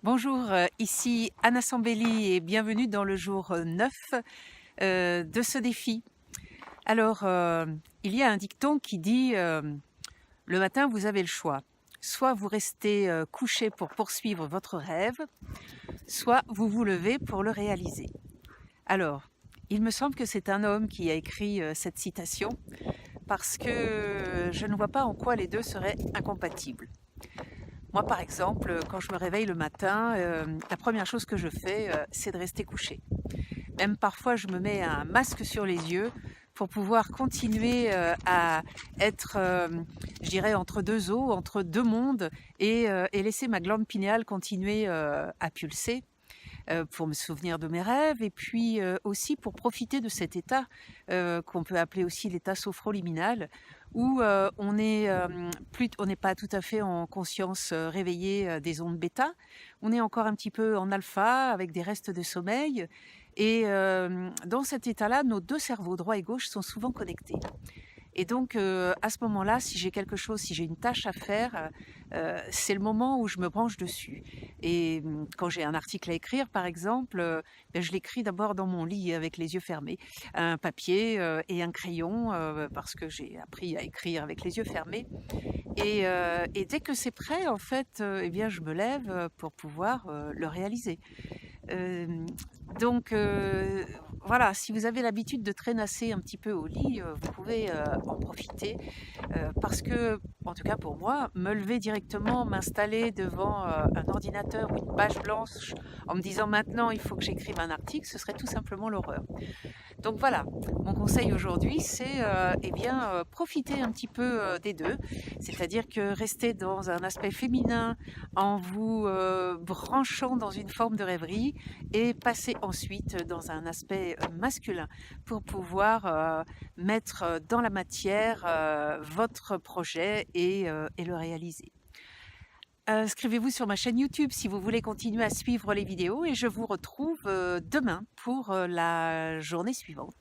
Bonjour, ici Anna Sambelli et bienvenue dans le jour 9 de ce défi. Alors, il y a un dicton qui dit le matin, vous avez le choix. Soit vous restez couché pour poursuivre votre rêve, soit vous vous levez pour le réaliser. Alors, il me semble que c'est un homme qui a écrit cette citation parce que je ne vois pas en quoi les deux seraient incompatibles. Moi, par exemple, quand je me réveille le matin, la première chose que je fais, c'est de rester couché. Même parfois, je me mets un masque sur les yeux pour pouvoir continuer à être, je dirais, entre deux eaux, entre deux mondes, et laisser ma glande pinéale continuer à pulser pour me souvenir de mes rêves, et puis aussi pour profiter de cet état qu'on peut appeler aussi l'état sophroliminal, où on n'est pas tout à fait en conscience réveillée des ondes bêta, on est encore un petit peu en alpha avec des restes de sommeil, et dans cet état-là, nos deux cerveaux, droit et gauche, sont souvent connectés. Et donc, à ce moment-là, si j'ai quelque chose, si j'ai une tâche à faire, c'est le moment où je me branche dessus. Et quand j'ai un article à écrire, par exemple, je l'écris d'abord dans mon lit avec les yeux fermés. Un papier et un crayon, parce que j'ai appris à écrire avec les yeux fermés. Et dès que c'est prêt, en fait, eh bien, je me lève pour pouvoir le réaliser. Hem, donc voilà, si vous avez l'habitude de traînasser un petit peu au lit, vous pouvez, en profiter, parce que, en tout cas pour moi, me lever directement, m'installer devant, un ordinateur ou une page blanche en me disant: «Maintenant, il faut que j'écrive un article», ce serait tout simplement l'horreur. Donc voilà, mon conseil aujourd'hui, c'est eh bien, profiter un petit peu des deux, c'est-à-dire que rester dans un aspect féminin en vous branchant dans une forme de rêverie, et passer ensuite dans un aspect masculin pour pouvoir mettre dans la matière votre projet, et le réaliser. Inscrivez-vous sur ma chaîne YouTube si vous voulez continuer à suivre les vidéos, et je vous retrouve demain pour la journée suivante.